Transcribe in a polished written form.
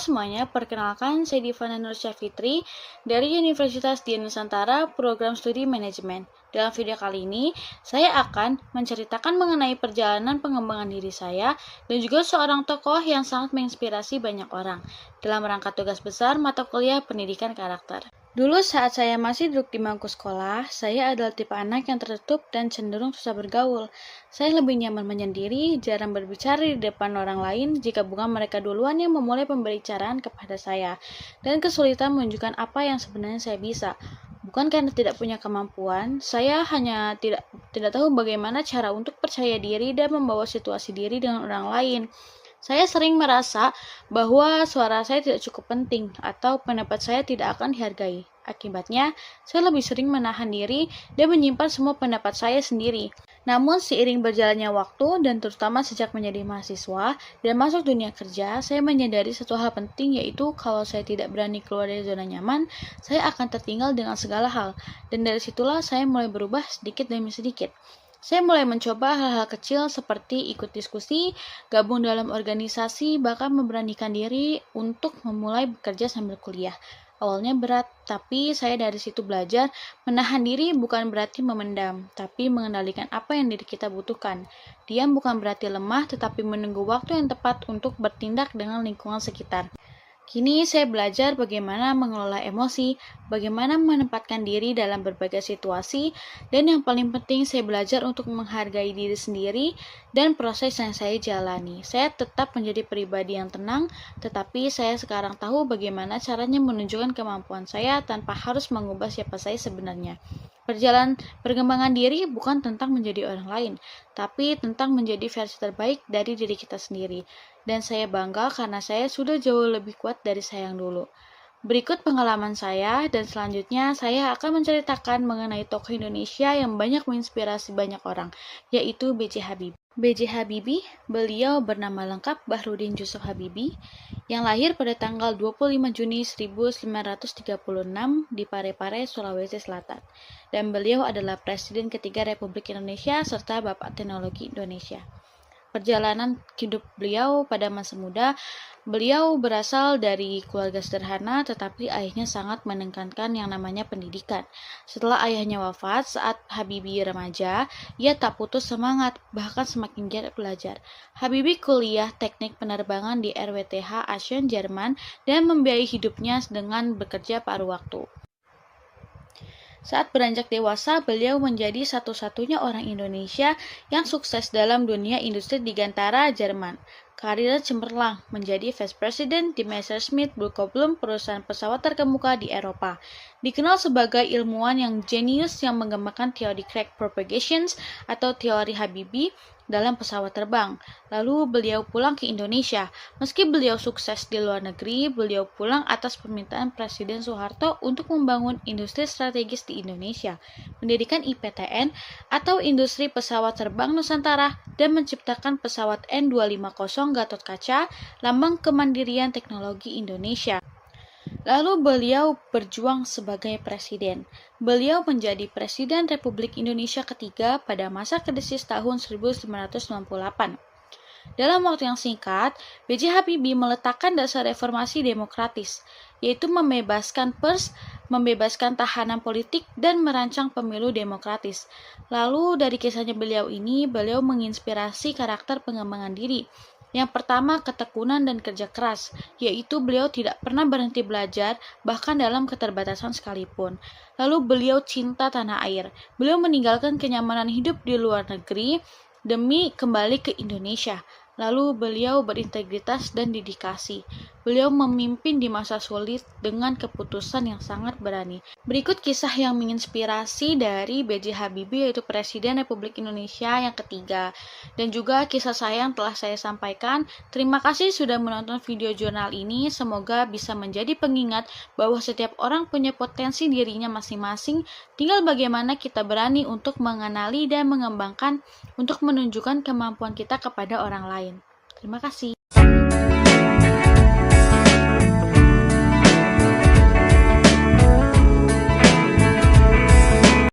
semuanya, perkenalkan saya Divana Nursyafitri dari Universitas Dian Nusantara, Program Studi Manajemen. Dalam video kali ini, saya akan menceritakan mengenai perjalanan pengembangan diri saya dan juga seorang tokoh yang sangat menginspirasi banyak orang dalam rangka tugas besar mata kuliah pendidikan karakter. Dulu saat saya masih duduk di bangku sekolah, saya adalah tipe anak yang tertutup dan cenderung susah bergaul. Saya lebih nyaman menyendiri, jarang berbicara di depan orang lain jika bukan mereka duluan yang memulai pembicaraan kepada saya, dan kesulitan menunjukkan apa yang sebenarnya saya bisa. Bukan karena tidak punya kemampuan, saya hanya tidak tahu bagaimana cara untuk percaya diri dan membawa situasi diri dengan orang lain. Saya sering merasa bahwa suara saya tidak cukup penting atau pendapat saya tidak akan dihargai. Akibatnya, saya lebih sering menahan diri dan menyimpan semua pendapat saya sendiri. Namun, seiring berjalannya waktu dan terutama sejak menjadi mahasiswa dan masuk dunia kerja, saya menyadari satu hal penting, yaitu kalau saya tidak berani keluar dari zona nyaman, saya akan tertinggal dengan segala hal. Dan dari situlah saya mulai berubah sedikit demi sedikit. Saya mulai mencoba hal-hal kecil seperti ikut diskusi, gabung dalam organisasi, bahkan memberanikan diri untuk memulai bekerja sambil kuliah. Awalnya berat, tapi saya dari situ belajar menahan diri bukan berarti memendam, tapi mengendalikan apa yang diri kita butuhkan. Diam bukan berarti lemah, tetapi menunggu waktu yang tepat untuk bertindak dengan lingkungan sekitar. Kini saya belajar bagaimana mengelola emosi, bagaimana menempatkan diri dalam berbagai situasi, dan yang paling penting saya belajar untuk menghargai diri sendiri dan proses yang saya jalani. Saya tetap menjadi pribadi yang tenang, tetapi saya sekarang tahu bagaimana caranya menunjukkan kemampuan saya tanpa harus mengubah siapa saya sebenarnya. Perkembangan diri bukan tentang menjadi orang lain, tapi tentang menjadi versi terbaik dari diri kita sendiri. Dan saya bangga karena saya sudah jauh lebih kuat dari saya yang dulu. Berikut pengalaman saya, dan selanjutnya saya akan menceritakan mengenai tokoh Indonesia yang banyak menginspirasi banyak orang, yaitu B.J. Habibie. B.J. Habibie, beliau bernama lengkap Bahrudin Yusuf Habibie, yang lahir pada tanggal 25 Juni 1936 di Parepare, Sulawesi Selatan. Dan beliau adalah Presiden ketiga Republik Indonesia serta Bapak Teknologi Indonesia. Perjalanan hidup beliau pada masa muda, beliau berasal dari keluarga sederhana, tetapi ayahnya sangat menekankan yang namanya pendidikan. Setelah ayahnya wafat saat Habibie remaja, ia tak putus semangat, bahkan semakin giat belajar. Habibie kuliah teknik penerbangan di RWTH Aachen, Jerman, dan membiayai hidupnya dengan bekerja paruh waktu. Saat beranjak dewasa, beliau menjadi satu-satunya orang Indonesia yang sukses dalam dunia industri di Gantara, Jerman. Karirnya cemerlang menjadi Vice President di Messerschmitt Böcklin, perusahaan pesawat terkemuka di Eropa. Dikenal sebagai ilmuwan yang jenius yang mengembangkan teori crack propagation atau teori Habibie dalam pesawat terbang. Lalu beliau pulang ke Indonesia. Meski beliau sukses di luar negeri, beliau pulang atas permintaan Presiden Soeharto untuk membangun industri strategis di Indonesia, mendirikan IPTN atau Industri Pesawat Terbang Nusantara, dan menciptakan pesawat N250 Gatot-Kaca, lambang kemandirian teknologi Indonesia. Lalu beliau berjuang sebagai presiden. Beliau menjadi Presiden Republik Indonesia ketiga pada masa krisis tahun 1998. Dalam waktu yang singkat, B.J. Habibie meletakkan dasar reformasi demokratis, yaitu membebaskan pers, membebaskan tahanan politik, dan merancang pemilu demokratis. Lalu dari kisahnya beliau ini, beliau menginspirasi karakter pengembangan diri. Yang pertama, ketekunan dan kerja keras, yaitu beliau tidak pernah berhenti belajar, bahkan dalam keterbatasan sekalipun. Lalu beliau cinta tanah air. Beliau meninggalkan kenyamanan hidup di luar negeri demi kembali ke Indonesia. Lalu beliau berintegritas dan dedikasi. Beliau memimpin di masa sulit dengan keputusan yang sangat berani. Berikut kisah yang menginspirasi dari B.J. Habibie, yaitu Presiden Republik Indonesia yang ketiga. Dan juga kisah saya yang telah saya sampaikan. Terima kasih sudah menonton video jurnal ini. Semoga bisa menjadi pengingat bahwa setiap orang punya potensi dirinya masing-masing. Tinggal bagaimana kita berani untuk mengenali dan mengembangkan untuk menunjukkan kemampuan kita kepada orang lain. Terima kasih.